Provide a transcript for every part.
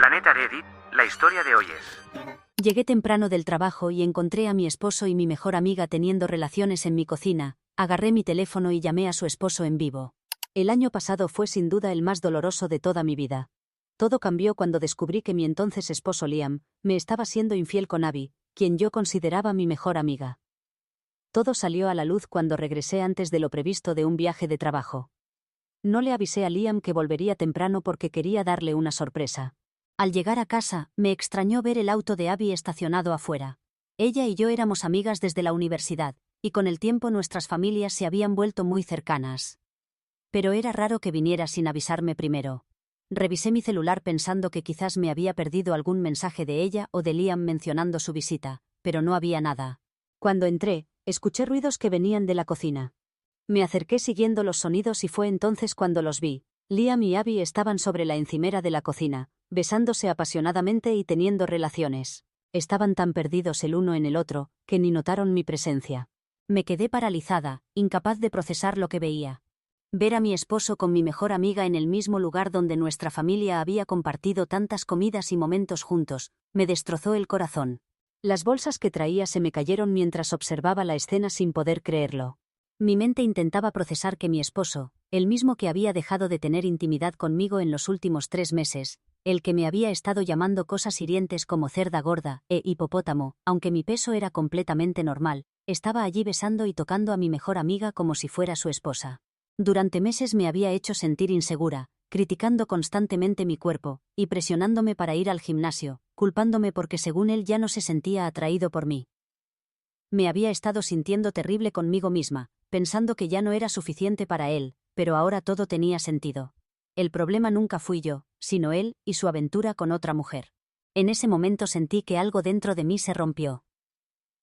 Planeta Reddit, la historia de hoy es... Llegué temprano del trabajo y encontré a mi esposo y mi mejor amiga teniendo relaciones en mi cocina. Agarré mi teléfono y llamé a su esposo en vivo. El año pasado fue sin duda el más doloroso de toda mi vida. Todo cambió cuando descubrí que mi entonces esposo Liam me estaba siendo infiel con Abby, quien yo consideraba mi mejor amiga. Todo salió a la luz cuando regresé antes de lo previsto de un viaje de trabajo. No le avisé a Liam que volvería temprano porque quería darle una sorpresa. Al llegar a casa, me extrañó ver el auto de Abby estacionado afuera. Ella y yo éramos amigas desde la universidad, y con el tiempo nuestras familias se habían vuelto muy cercanas. Pero era raro que viniera sin avisarme primero. Revisé mi celular pensando que quizás me había perdido algún mensaje de ella o de Liam mencionando su visita, pero no había nada. Cuando entré, escuché ruidos que venían de la cocina. Me acerqué siguiendo los sonidos y fue entonces cuando los vi. Liam y Abby estaban sobre la encimera de la cocina, besándose apasionadamente y teniendo relaciones. Estaban tan perdidos el uno en el otro, que ni notaron mi presencia. Me quedé paralizada, incapaz de procesar lo que veía. Ver a mi esposo con mi mejor amiga en el mismo lugar donde nuestra familia había compartido tantas comidas y momentos juntos, me destrozó el corazón. Las bolsas que traía se me cayeron mientras observaba la escena sin poder creerlo. Mi mente intentaba procesar que mi esposo, el mismo que había dejado de tener intimidad conmigo en los últimos 3 meses, el que me había estado llamando cosas hirientes como cerda gorda e hipopótamo, aunque mi peso era completamente normal, estaba allí besando y tocando a mi mejor amiga como si fuera su esposa. Durante meses me había hecho sentir insegura, criticando constantemente mi cuerpo, y presionándome para ir al gimnasio, culpándome porque según él ya no se sentía atraído por mí. Me había estado sintiendo terrible conmigo misma, pensando que ya no era suficiente para él, pero ahora todo tenía sentido. El problema nunca fui yo, sino él y su aventura con otra mujer. En ese momento sentí que algo dentro de mí se rompió.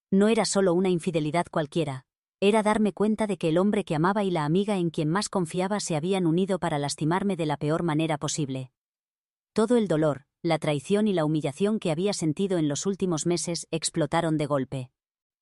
No era solo una infidelidad cualquiera. Era darme cuenta de que el hombre que amaba y la amiga en quien más confiaba se habían unido para lastimarme de la peor manera posible. Todo el dolor, la traición y la humillación que había sentido en los últimos meses explotaron de golpe.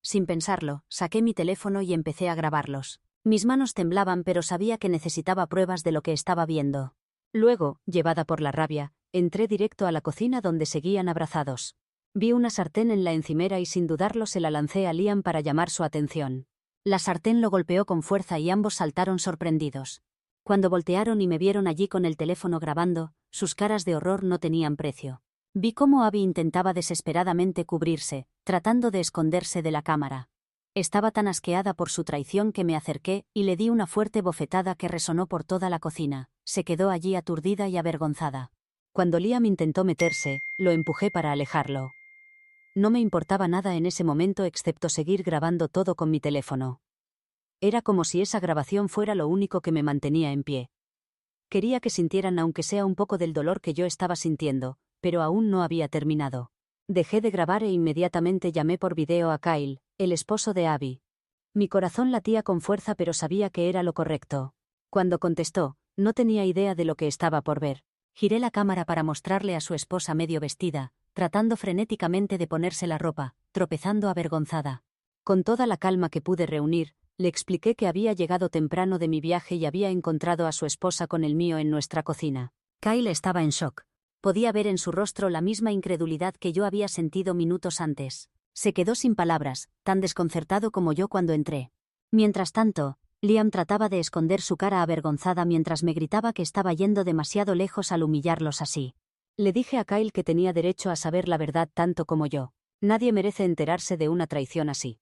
Sin pensarlo, saqué mi teléfono y empecé a grabarlos. Mis manos temblaban, pero sabía que necesitaba pruebas de lo que estaba viendo. Luego, llevada por la rabia, entré directo a la cocina donde seguían abrazados. Vi una sartén en la encimera y sin dudarlo se la lancé a Liam para llamar su atención. La sartén lo golpeó con fuerza y ambos saltaron sorprendidos. Cuando voltearon y me vieron allí con el teléfono grabando, sus caras de horror no tenían precio. Vi cómo Abby intentaba desesperadamente cubrirse, tratando de esconderse de la cámara. Estaba tan asqueada por su traición que me acerqué y le di una fuerte bofetada que resonó por toda la cocina. Se quedó allí aturdida y avergonzada. Cuando Liam intentó meterse, lo empujé para alejarlo. No me importaba nada en ese momento excepto seguir grabando todo con mi teléfono. Era como si esa grabación fuera lo único que me mantenía en pie. Quería que sintieran aunque sea un poco del dolor que yo estaba sintiendo, pero aún no había terminado. Dejé de grabar e inmediatamente llamé por video a Kyle, el esposo de Abby. Mi corazón latía con fuerza pero sabía que era lo correcto. Cuando contestó, no tenía idea de lo que estaba por ver. Giré la cámara para mostrarle a su esposa medio vestida, tratando frenéticamente de ponerse la ropa, tropezando avergonzada. Con toda la calma que pude reunir, le expliqué que había llegado temprano de mi viaje y había encontrado a su esposa con el mío en nuestra cocina. Kyle estaba en shock. Podía ver en su rostro la misma incredulidad que yo había sentido minutos antes. Se quedó sin palabras, tan desconcertado como yo cuando entré. Mientras tanto, Liam trataba de esconder su cara avergonzada mientras me gritaba que estaba yendo demasiado lejos al humillarlos así. Le dije a Kyle que tenía derecho a saber la verdad tanto como yo. Nadie merece enterarse de una traición así.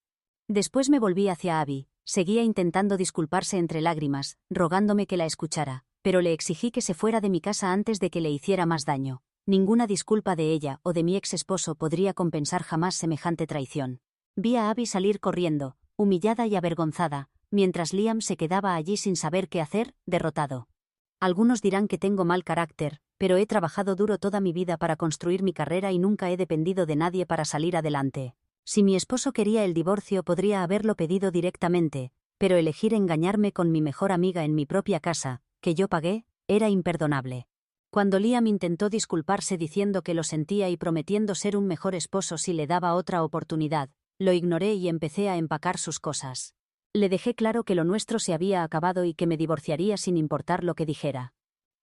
Después me volví hacia Abby. Seguía intentando disculparse entre lágrimas, rogándome que la escuchara, pero le exigí que se fuera de mi casa antes de que le hiciera más daño. Ninguna disculpa de ella o de mi ex esposo podría compensar jamás semejante traición. Vi a Abby salir corriendo, humillada y avergonzada, mientras Liam se quedaba allí sin saber qué hacer, derrotado. Algunos dirán que tengo mal carácter, pero he trabajado duro toda mi vida para construir mi carrera y nunca he dependido de nadie para salir adelante. Si mi esposo quería el divorcio podría haberlo pedido directamente, pero elegir engañarme con mi mejor amiga en mi propia casa, que yo pagué, era imperdonable. Cuando Liam intentó disculparse diciendo que lo sentía y prometiendo ser un mejor esposo si le daba otra oportunidad, lo ignoré y empecé a empacar sus cosas. Le dejé claro que lo nuestro se había acabado y que me divorciaría sin importar lo que dijera.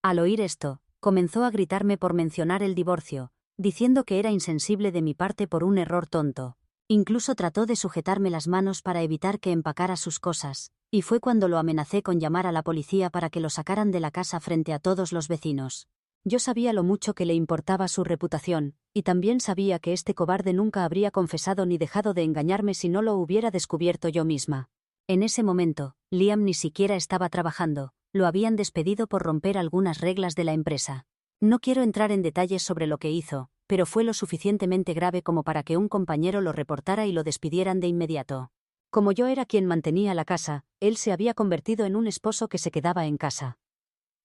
Al oír esto, Comenzó a gritarme por mencionar el divorcio, diciendo que era insensible de mi parte por un error tonto. Incluso trató de sujetarme las manos para evitar que empacara sus cosas, y fue cuando lo amenacé con llamar a la policía para que lo sacaran de la casa frente a todos los vecinos. Yo sabía lo mucho que le importaba su reputación, y también sabía que este cobarde nunca habría confesado ni dejado de engañarme si no lo hubiera descubierto yo misma. En ese momento, Liam ni siquiera estaba trabajando, lo habían despedido por romper algunas reglas de la empresa. No quiero entrar en detalles sobre lo que hizo, pero fue lo suficientemente grave como para que un compañero lo reportara y lo despidieran de inmediato. Como yo era quien mantenía la casa, él se había convertido en un esposo que se quedaba en casa.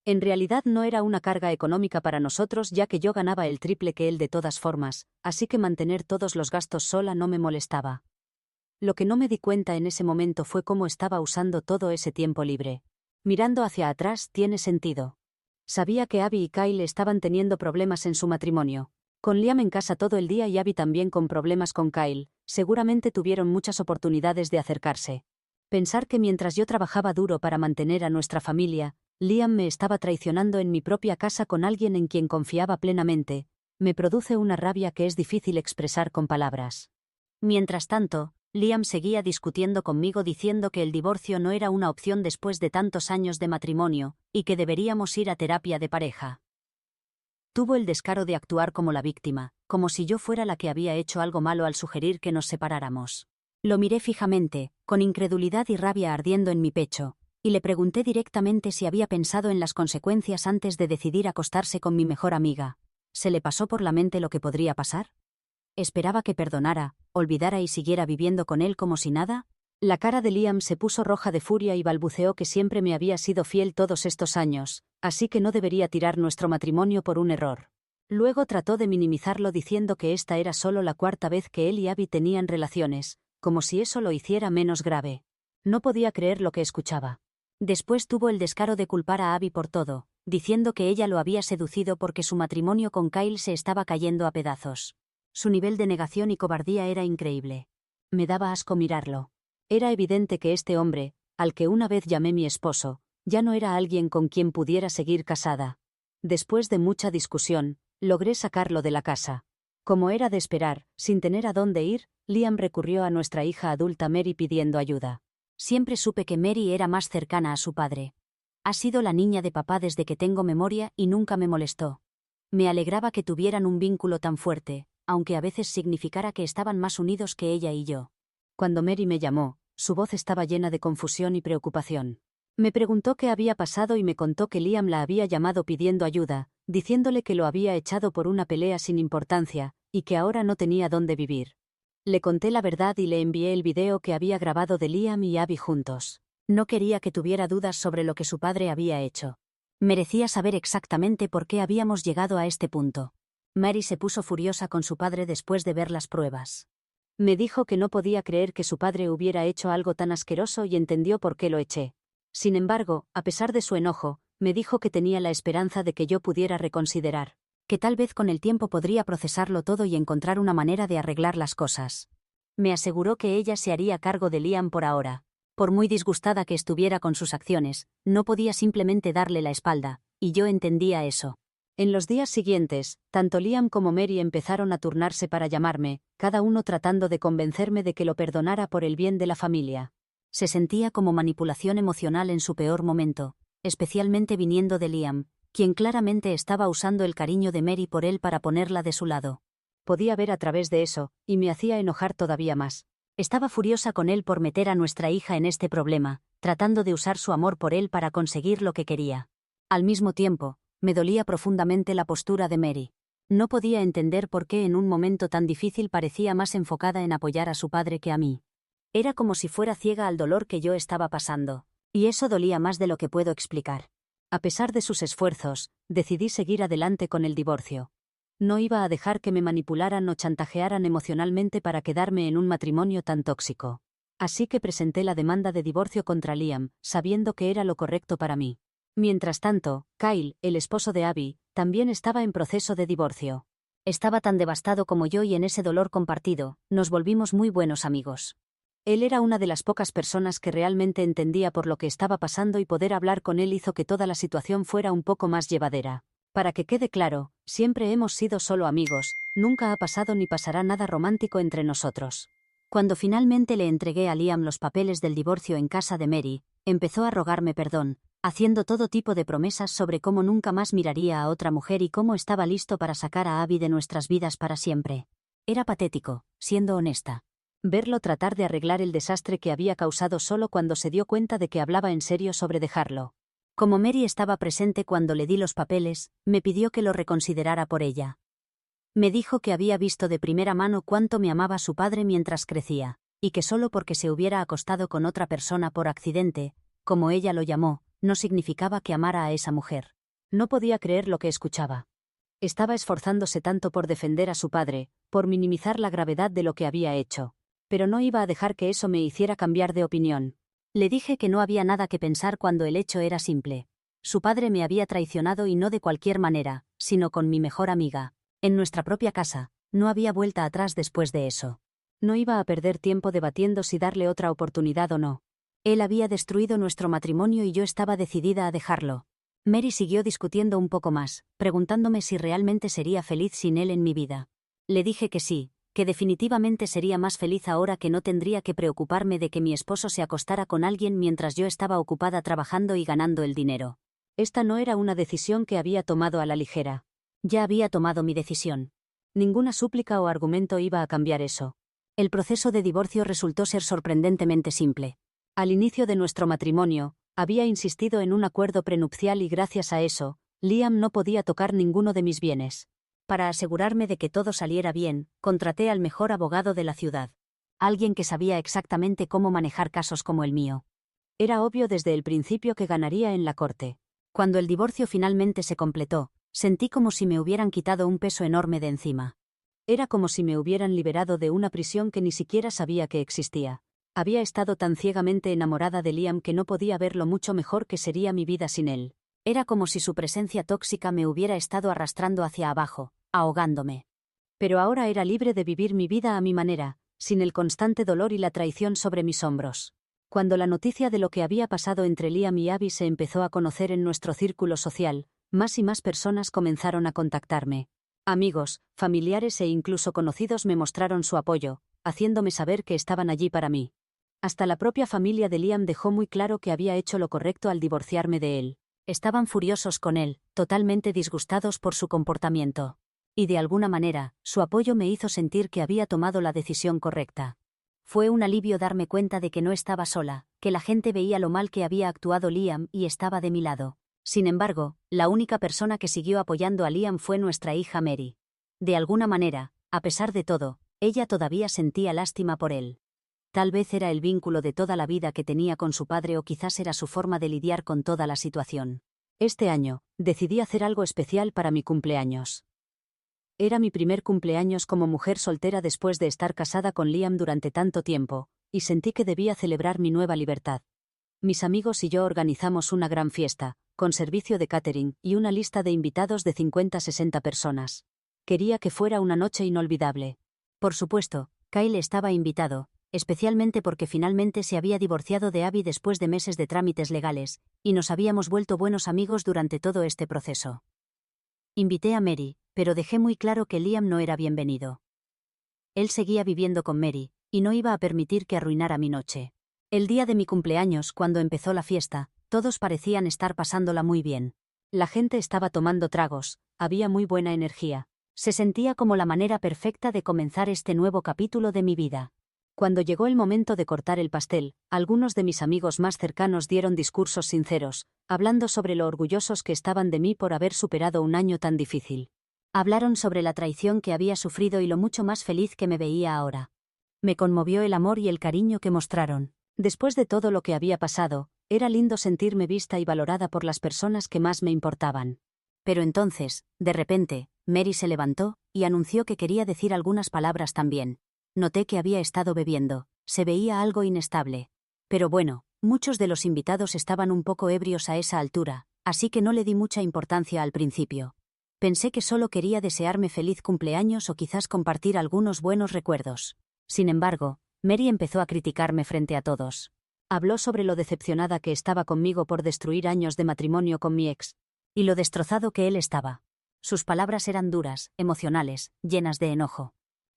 En realidad no era una carga económica para nosotros ya que yo ganaba el triple que él de todas formas, así que mantener todos los gastos sola no me molestaba. Lo que no me di cuenta en ese momento fue cómo estaba usando todo ese tiempo libre. Mirando hacia atrás tiene sentido. Sabía que Abby y Kyle estaban teniendo problemas en su matrimonio. Con Liam en casa todo el día y Abby también con problemas con Kyle, seguramente tuvieron muchas oportunidades de acercarse. Pensar que mientras yo trabajaba duro para mantener a nuestra familia, Liam me estaba traicionando en mi propia casa con alguien en quien confiaba plenamente, me produce una rabia que es difícil expresar con palabras. Mientras tanto, Liam seguía discutiendo conmigo diciendo que el divorcio no era una opción después de tantos años de matrimonio, y que deberíamos ir a terapia de pareja. Tuvo el descaro de actuar como la víctima, como si yo fuera la que había hecho algo malo al sugerir que nos separáramos. Lo miré fijamente, con incredulidad y rabia ardiendo en mi pecho, y le pregunté directamente si había pensado en las consecuencias antes de decidir acostarse con mi mejor amiga. ¿Se le pasó por la mente lo que podría pasar? ¿Esperaba que perdonara, olvidara y siguiera viviendo con él como si nada? La cara de Liam se puso roja de furia y balbuceó que siempre me había sido fiel todos estos años, así que no debería tirar nuestro matrimonio por un error. Luego trató de minimizarlo diciendo que esta era solo la cuarta vez que él y Abby tenían relaciones, como si eso lo hiciera menos grave. No podía creer lo que escuchaba. Después tuvo el descaro de culpar a Abby por todo, diciendo que ella lo había seducido porque su matrimonio con Kyle se estaba cayendo a pedazos. Su nivel de negación y cobardía era increíble. Me daba asco mirarlo. Era evidente que este hombre, al que una vez llamé mi esposo, ya no era alguien con quien pudiera seguir casada. Después de mucha discusión, logré sacarlo de la casa. Como era de esperar, sin tener a dónde ir, Liam recurrió a nuestra hija adulta Mary pidiendo ayuda. Siempre supe que Mary era más cercana a su padre. Ha sido la niña de papá desde que tengo memoria y nunca me molestó. Me alegraba que tuvieran un vínculo tan fuerte, aunque a veces significara que estaban más unidos que ella y yo. Cuando Mary me llamó, su voz estaba llena de confusión y preocupación. Me preguntó qué había pasado y me contó que Liam la había llamado pidiendo ayuda, diciéndole que lo había echado por una pelea sin importancia, y que ahora no tenía dónde vivir. Le conté la verdad y le envié el video que había grabado de Liam y Abby juntos. No quería que tuviera dudas sobre lo que su padre había hecho. Merecía saber exactamente por qué habíamos llegado a este punto. Mary se puso furiosa con su padre después de ver las pruebas. Me dijo que no podía creer que su padre hubiera hecho algo tan asqueroso y entendió por qué lo eché. Sin embargo, a pesar de su enojo, me dijo que tenía la esperanza de que yo pudiera reconsiderar, que tal vez con el tiempo podría procesarlo todo y encontrar una manera de arreglar las cosas. Me aseguró que ella se haría cargo de Liam por ahora. Por muy disgustada que estuviera con sus acciones, no podía simplemente darle la espalda, y yo entendía eso. En los días siguientes, tanto Liam como Mary empezaron a turnarse para llamarme, cada uno tratando de convencerme de que lo perdonara por el bien de la familia. Se sentía como manipulación emocional en su peor momento, especialmente viniendo de Liam, quien claramente estaba usando el cariño de Mary por él para ponerla de su lado. Podía ver a través de eso, y me hacía enojar todavía más. Estaba furiosa con él por meter a nuestra hija en este problema, tratando de usar su amor por él para conseguir lo que quería. Al mismo tiempo, me dolía profundamente la postura de Mary. No podía entender por qué en un momento tan difícil parecía más enfocada en apoyar a su padre que a mí. Era como si fuera ciega al dolor que yo estaba pasando, y eso dolía más de lo que puedo explicar. A pesar de sus esfuerzos, decidí seguir adelante con el divorcio. No iba a dejar que me manipularan o chantajearan emocionalmente para quedarme en un matrimonio tan tóxico. Así que presenté la demanda de divorcio contra Liam, sabiendo que era lo correcto para mí. Mientras tanto, Kyle, el esposo de Abby, también estaba en proceso de divorcio. Estaba tan devastado como yo y en ese dolor compartido, nos volvimos muy buenos amigos. Él era una de las pocas personas que realmente entendía por lo que estaba pasando y poder hablar con él hizo que toda la situación fuera un poco más llevadera. Para que quede claro, siempre hemos sido solo amigos, nunca ha pasado ni pasará nada romántico entre nosotros. Cuando finalmente le entregué a Liam los papeles del divorcio en casa de Mary, empezó a rogarme perdón, haciendo todo tipo de promesas sobre cómo nunca más miraría a otra mujer y cómo estaba listo para sacar a Abby de nuestras vidas para siempre. Era patético, siendo honesta. Verlo tratar de arreglar el desastre que había causado solo cuando se dio cuenta de que hablaba en serio sobre dejarlo. Como Mary estaba presente cuando le di los papeles, me pidió que lo reconsiderara por ella. Me dijo que había visto de primera mano cuánto me amaba su padre mientras crecía, y que solo porque se hubiera acostado con otra persona por accidente, como ella lo llamó, no significaba que amara a esa mujer. No podía creer lo que escuchaba. Estaba esforzándose tanto por defender a su padre, por minimizar la gravedad de lo que había hecho. Pero no iba a dejar que eso me hiciera cambiar de opinión. Le dije que no había nada que pensar cuando el hecho era simple. Su padre me había traicionado y no de cualquier manera, sino con mi mejor amiga. En nuestra propia casa, no había vuelta atrás después de eso. No iba a perder tiempo debatiendo si darle otra oportunidad o no. Él había destruido nuestro matrimonio y yo estaba decidida a dejarlo. Mary siguió discutiendo un poco más, preguntándome si realmente sería feliz sin él en mi vida. Le dije que sí, que definitivamente sería más feliz ahora que no tendría que preocuparme de que mi esposo se acostara con alguien mientras yo estaba ocupada trabajando y ganando el dinero. Esta no era una decisión que había tomado a la ligera. Ya había tomado mi decisión. Ninguna súplica o argumento iba a cambiar eso. El proceso de divorcio resultó ser sorprendentemente simple. Al inicio de nuestro matrimonio, había insistido en un acuerdo prenupcial y gracias a eso, Liam no podía tocar ninguno de mis bienes. Para asegurarme de que todo saliera bien, contraté al mejor abogado de la ciudad. Alguien que sabía exactamente cómo manejar casos como el mío. Era obvio desde el principio que ganaría en la corte. Cuando el divorcio finalmente se completó, sentí como si me hubieran quitado un peso enorme de encima. Era como si me hubieran liberado de una prisión que ni siquiera sabía que existía. Había estado tan ciegamente enamorada de Liam que no podía ver lo mucho mejor que sería mi vida sin él. Era como si su presencia tóxica me hubiera estado arrastrando hacia abajo, ahogándome. Pero ahora era libre de vivir mi vida a mi manera, sin el constante dolor y la traición sobre mis hombros. Cuando la noticia de lo que había pasado entre Liam y Abby se empezó a conocer en nuestro círculo social, más y más personas comenzaron a contactarme. Amigos, familiares e incluso conocidos me mostraron su apoyo, haciéndome saber que estaban allí para mí. Hasta la propia familia de Liam dejó muy claro que había hecho lo correcto al divorciarme de él. Estaban furiosos con él, totalmente disgustados por su comportamiento. Y de alguna manera, su apoyo me hizo sentir que había tomado la decisión correcta. Fue un alivio darme cuenta de que no estaba sola, que la gente veía lo mal que había actuado Liam y estaba de mi lado. Sin embargo, la única persona que siguió apoyando a Liam fue nuestra hija Mary. De alguna manera, a pesar de todo, ella todavía sentía lástima por él. Tal vez era el vínculo de toda la vida que tenía con su padre o quizás era su forma de lidiar con toda la situación. Este año, decidí hacer algo especial para mi cumpleaños. Era mi primer cumpleaños como mujer soltera después de estar casada con Liam durante tanto tiempo, y sentí que debía celebrar mi nueva libertad. Mis amigos y yo organizamos una gran fiesta, con servicio de catering y una lista de invitados de 50-60 personas. Quería que fuera una noche inolvidable. Por supuesto, Kyle estaba invitado, especialmente porque finalmente se había divorciado de Abby después de meses de trámites legales, y nos habíamos vuelto buenos amigos durante todo este proceso. Invité a Mary, pero dejé muy claro que Liam no era bienvenido. Él seguía viviendo con Mary, y no iba a permitir que arruinara mi noche. El día de mi cumpleaños, cuando empezó la fiesta, todos parecían estar pasándola muy bien. La gente estaba tomando tragos, había muy buena energía. Se sentía como la manera perfecta de comenzar este nuevo capítulo de mi vida. Cuando llegó el momento de cortar el pastel, algunos de mis amigos más cercanos dieron discursos sinceros, hablando sobre lo orgullosos que estaban de mí por haber superado un año tan difícil. Hablaron sobre la traición que había sufrido y lo mucho más feliz que me veía ahora. Me conmovió el amor y el cariño que mostraron. Después de todo lo que había pasado, era lindo sentirme vista y valorada por las personas que más me importaban. Pero entonces, de repente, Mary se levantó y anunció que quería decir algunas palabras también. Noté que había estado bebiendo, se veía algo inestable. Pero bueno, muchos de los invitados estaban un poco ebrios a esa altura, así que no le di mucha importancia al principio. Pensé que solo quería desearme feliz cumpleaños o quizás compartir algunos buenos recuerdos. Sin embargo, Mary empezó a criticarme frente a todos. Habló sobre lo decepcionada que estaba conmigo por destruir años de matrimonio con mi ex, y lo destrozado que él estaba. Sus palabras eran duras, emocionales, llenas de enojo.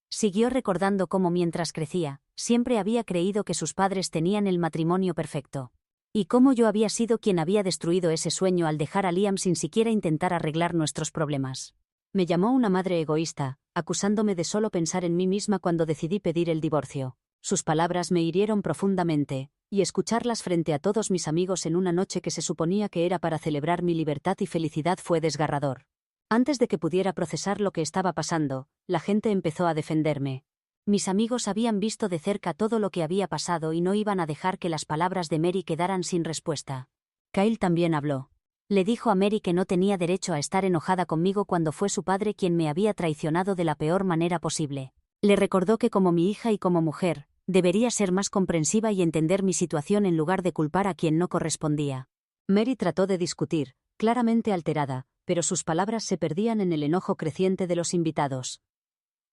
Siguió recordando cómo mientras crecía, siempre había creído que sus padres tenían el matrimonio perfecto. Y cómo yo había sido quien había destruido ese sueño al dejar a Liam sin siquiera intentar arreglar nuestros problemas. Me llamó una madre egoísta, acusándome de solo pensar en mí misma cuando decidí pedir el divorcio. Sus palabras me hirieron profundamente, y escucharlas frente a todos mis amigos en una noche que se suponía que era para celebrar mi libertad y felicidad fue desgarrador. Antes de que pudiera procesar lo que estaba pasando, la gente empezó a defenderme. Mis amigos habían visto de cerca todo lo que había pasado y no iban a dejar que las palabras de Mary quedaran sin respuesta. Kyle también habló. Le dijo a Mary que no tenía derecho a estar enojada conmigo cuando fue su padre quien me había traicionado de la peor manera posible. Le recordó que como mi hija y como mujer, debería ser más comprensiva y entender mi situación en lugar de culpar a quien no correspondía. Mary trató de discutir, claramente alterada, pero sus palabras se perdían en el enojo creciente de los invitados.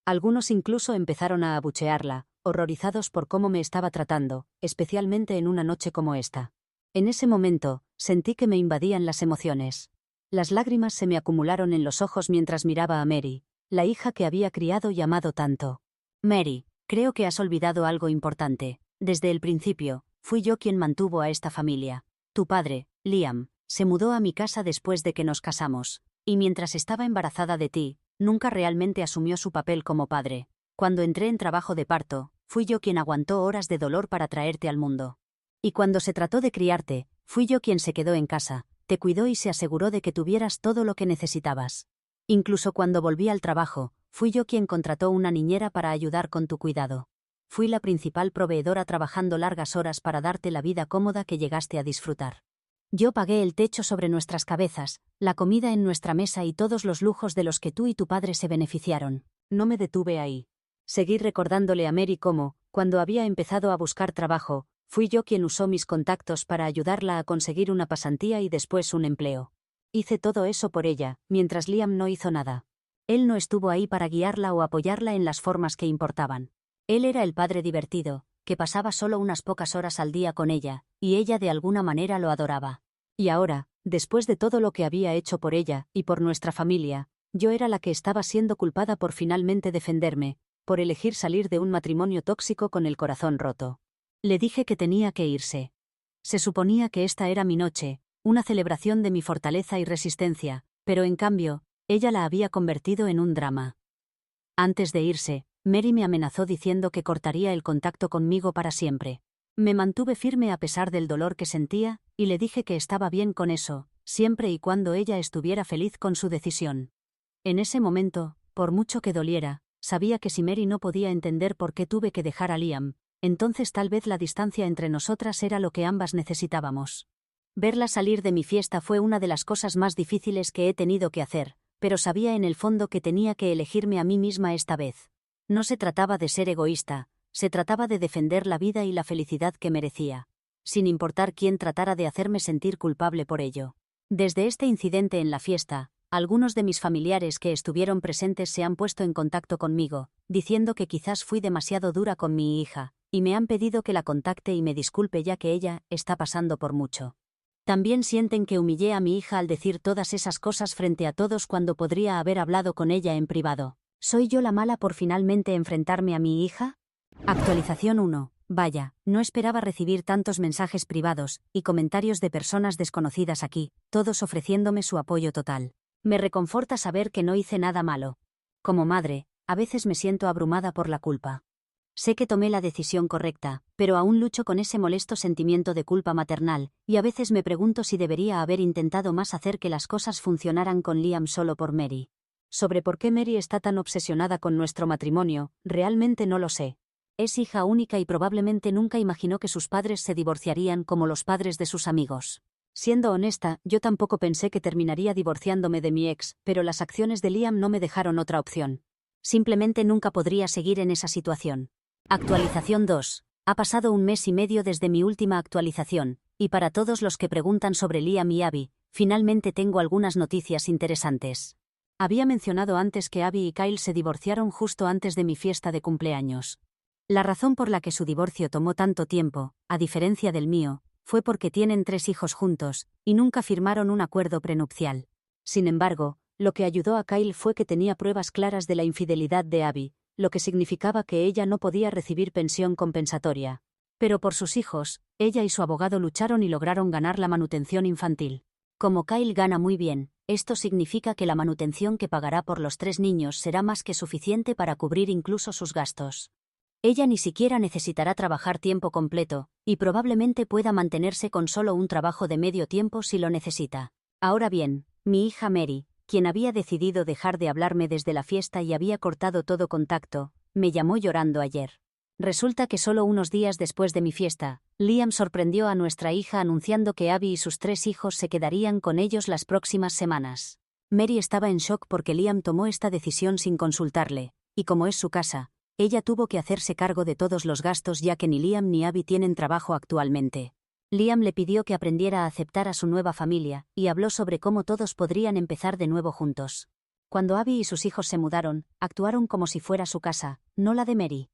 Algunos incluso empezaron a abuchearla, horrorizados por cómo me estaba tratando, especialmente en una noche como esta. En ese momento, sentí que me invadían las emociones. Las lágrimas se me acumularon en los ojos mientras miraba a Mary, la hija que había criado y amado tanto. Mary, creo que has olvidado algo importante. Desde el principio, fui yo quien mantuvo a esta familia. Tu padre, Liam, se mudó a mi casa después de que nos casamos, y mientras estaba embarazada de ti, nunca realmente asumió su papel como padre. Cuando entré en trabajo de parto, fui yo quien aguantó horas de dolor para traerte al mundo. Y cuando se trató de criarte, fui yo quien se quedó en casa, te cuidó y se aseguró de que tuvieras todo lo que necesitabas. Incluso cuando volví al trabajo, fui yo quien contrató una niñera para ayudar con tu cuidado. Fui la principal proveedora trabajando largas horas para darte la vida cómoda que llegaste a disfrutar. Yo pagué el techo sobre nuestras cabezas, la comida en nuestra mesa y todos los lujos de los que tú y tu padre se beneficiaron. No me detuve ahí. Seguí recordándole a Mary cómo, cuando había empezado a buscar trabajo, fui yo quien usó mis contactos para ayudarla a conseguir una pasantía y después un empleo. Hice todo eso por ella, mientras Liam no hizo nada. Él no estuvo ahí para guiarla o apoyarla en las formas que importaban. Él era el padre divertido, que pasaba solo unas pocas horas al día con ella, y ella de alguna manera lo adoraba. Y ahora, después de todo lo que había hecho por ella y por nuestra familia, yo era la que estaba siendo culpada por finalmente defenderme, por elegir salir de un matrimonio tóxico con el corazón roto. Le dije que tenía que irse. Se suponía que esta era mi noche, una celebración de mi fortaleza y resistencia, pero en cambio, ella la había convertido en un drama. Antes de irse, Mary me amenazó diciendo que cortaría el contacto conmigo para siempre. Me mantuve firme a pesar del dolor que sentía, y le dije que estaba bien con eso, siempre y cuando ella estuviera feliz con su decisión. En ese momento, por mucho que doliera, sabía que si Mary no podía entender por qué tuve que dejar a Liam, entonces tal vez la distancia entre nosotras era lo que ambas necesitábamos. Verla salir de mi fiesta fue una de las cosas más difíciles que he tenido que hacer, pero sabía en el fondo que tenía que elegirme a mí misma esta vez. No se trataba de ser egoísta, se trataba de defender la vida y la felicidad que merecía, sin importar quién tratara de hacerme sentir culpable por ello. Desde este incidente en la fiesta, algunos de mis familiares que estuvieron presentes se han puesto en contacto conmigo, diciendo que quizás fui demasiado dura con mi hija, y me han pedido que la contacte y me disculpe ya que ella está pasando por mucho. También sienten que humillé a mi hija al decir todas esas cosas frente a todos cuando podría haber hablado con ella en privado. ¿Soy yo la mala por finalmente enfrentarme a mi hija? Actualización 1. Vaya, no esperaba recibir tantos mensajes privados y comentarios de personas desconocidas aquí, todos ofreciéndome su apoyo total. Me reconforta saber que no hice nada malo. Como madre, a veces me siento abrumada por la culpa. Sé que tomé la decisión correcta, pero aún lucho con ese molesto sentimiento de culpa maternal, y a veces me pregunto si debería haber intentado más hacer que las cosas funcionaran con Liam solo por Mary. Sobre por qué Mary está tan obsesionada con nuestro matrimonio, realmente no lo sé. Es hija única y probablemente nunca imaginó que sus padres se divorciarían como los padres de sus amigos. Siendo honesta, yo tampoco pensé que terminaría divorciándome de mi ex, pero las acciones de Liam no me dejaron otra opción. Simplemente nunca podría seguir en esa situación. Actualización 2. Ha pasado 1 mes y medio desde mi última actualización, y para todos los que preguntan sobre Liam y Abby, finalmente tengo algunas noticias interesantes. Había mencionado antes que Abby y Kyle se divorciaron justo antes de mi fiesta de cumpleaños. La razón por la que su divorcio tomó tanto tiempo, a diferencia del mío, fue porque tienen 3 hijos juntos, y nunca firmaron un acuerdo prenupcial. Sin embargo, Lo que ayudó a Kyle fue que tenía pruebas claras de la infidelidad de Abby, lo que significaba que ella no podía recibir pensión compensatoria. Pero por sus hijos, ella y su abogado lucharon y lograron ganar la manutención infantil. Como Kyle gana muy bien, esto significa que la manutención que pagará por los 3 niños será más que suficiente para cubrir incluso sus gastos. Ella ni siquiera necesitará trabajar tiempo completo, y probablemente pueda mantenerse con solo un trabajo de medio tiempo si lo necesita. Ahora bien, mi hija Mary, quien había decidido dejar de hablarme desde la fiesta y había cortado todo contacto, me llamó llorando ayer. Resulta que solo unos días después de mi fiesta, Liam sorprendió a nuestra hija anunciando que Abby y sus 3 hijos se quedarían con ellos las próximas semanas. Mary estaba en shock porque Liam tomó esta decisión sin consultarle, y como es su casa, ella tuvo que hacerse cargo de todos los gastos ya que ni Liam ni Abby tienen trabajo actualmente. Liam le pidió que aprendiera a aceptar a su nueva familia, y habló sobre cómo todos podrían empezar de nuevo juntos. Cuando Abby y sus hijos se mudaron, actuaron como si fuera su casa, no la de Mary.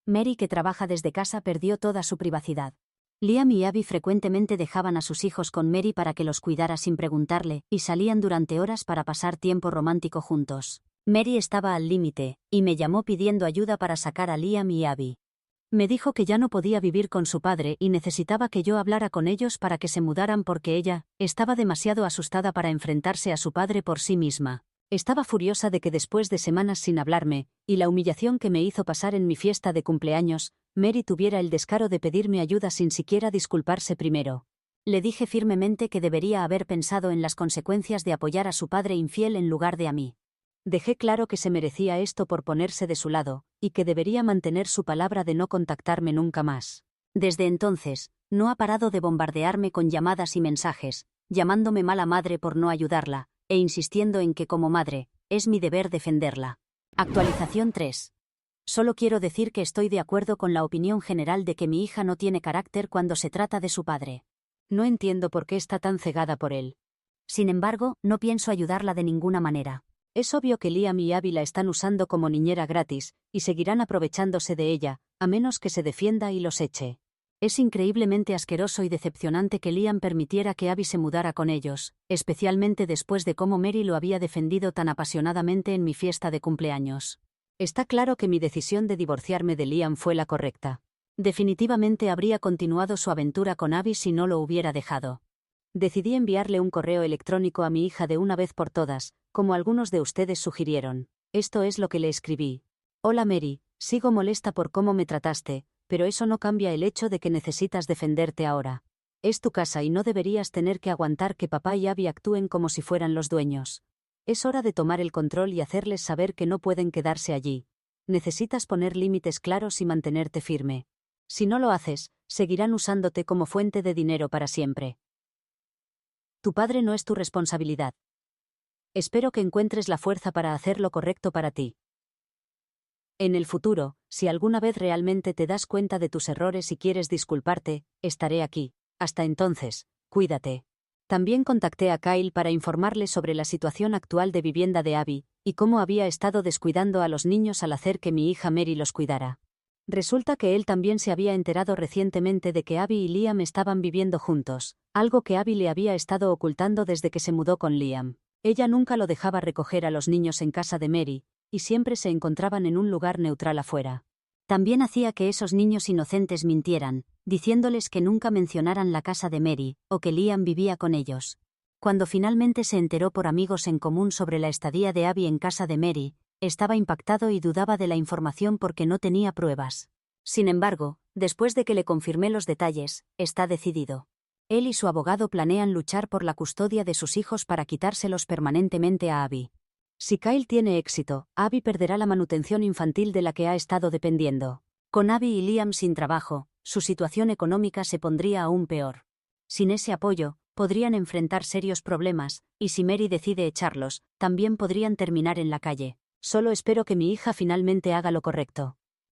Mary, que trabaja desde casa, perdió toda su privacidad. Liam y Abby frecuentemente dejaban a sus hijos con Mary para que los cuidara sin preguntarle, y salían durante horas para pasar tiempo romántico juntos. Mary estaba al límite, y me llamó pidiendo ayuda para sacar a Liam y Abby. Me dijo que ya no podía vivir con su padre y necesitaba que yo hablara con ellos para que se mudaran porque ella estaba demasiado asustada para enfrentarse a su padre por sí misma. Estaba furiosa de que después de semanas sin hablarme, y la humillación que me hizo pasar en mi fiesta de cumpleaños, Mary tuviera el descaro de pedirme ayuda sin siquiera disculparse primero. Le dije firmemente que debería haber pensado en las consecuencias de apoyar a su padre infiel en lugar de a mí. Dejé claro que se merecía esto por ponerse de su lado, y que debería mantener su palabra de no contactarme nunca más. Desde entonces, no ha parado de bombardearme con llamadas y mensajes, llamándome mala madre por no ayudarla, e insistiendo en que como madre, es mi deber defenderla. Actualización 3. Solo quiero decir que estoy de acuerdo con la opinión general de que mi hija no tiene carácter cuando se trata de su padre. No entiendo por qué está tan cegada por él. Sin embargo, no pienso ayudarla de ninguna manera. Es obvio que Liam y Abby la están usando como niñera gratis, y seguirán aprovechándose de ella, a menos que se defienda y los eche. Es increíblemente asqueroso y decepcionante que Liam permitiera que Abby se mudara con ellos, especialmente después de cómo Mary lo había defendido tan apasionadamente en mi fiesta de cumpleaños. Está claro que mi decisión de divorciarme de Liam fue la correcta. Definitivamente habría continuado su aventura con Abby si no lo hubiera dejado. Decidí enviarle un correo electrónico a mi hija de una vez por todas, como algunos de ustedes sugirieron. Esto es lo que le escribí. Hola Mary, sigo molesta por cómo me trataste, pero eso no cambia el hecho de que necesitas defenderte ahora. Es tu casa y no deberías tener que aguantar que papá y Abby actúen como si fueran los dueños. Es hora de tomar el control y hacerles saber que no pueden quedarse allí. Necesitas poner límites claros y mantenerte firme. Si no lo haces, seguirán usándote como fuente de dinero para siempre. Tu padre no es tu responsabilidad. Espero que encuentres la fuerza para hacer lo correcto para ti. En el futuro, si alguna vez realmente te das cuenta de tus errores y quieres disculparte, estaré aquí. Hasta entonces, cuídate. También contacté a Kyle para informarle sobre la situación actual de vivienda de Abby, y cómo había estado descuidando a los niños al hacer que mi hija Mary los cuidara. Resulta que él también se había enterado recientemente de que Abby y Liam estaban viviendo juntos, algo que Abby le había estado ocultando desde que se mudó con Liam. Ella nunca lo dejaba recoger a los niños en casa de Mary, y siempre se encontraban en un lugar neutral afuera. También hacía que esos niños inocentes mintieran, diciéndoles que nunca mencionaran la casa de Mary, o que Liam vivía con ellos. Cuando finalmente se enteró por amigos en común sobre la estadía de Abby en casa de Mary, estaba impactado y dudaba de la información porque no tenía pruebas. Sin embargo, después de que le confirmé los detalles, está decidido. Él y su abogado planean luchar por la custodia de sus hijos para quitárselos permanentemente a Abby. Si Kyle tiene éxito, Abby perderá la manutención infantil de la que ha estado dependiendo. Con Abby y Liam sin trabajo, su situación económica se pondría aún peor. Sin ese apoyo, podrían enfrentar serios problemas, y si Mary decide echarlos, también podrían terminar en la calle. Solo espero que mi hija finalmente haga lo correcto.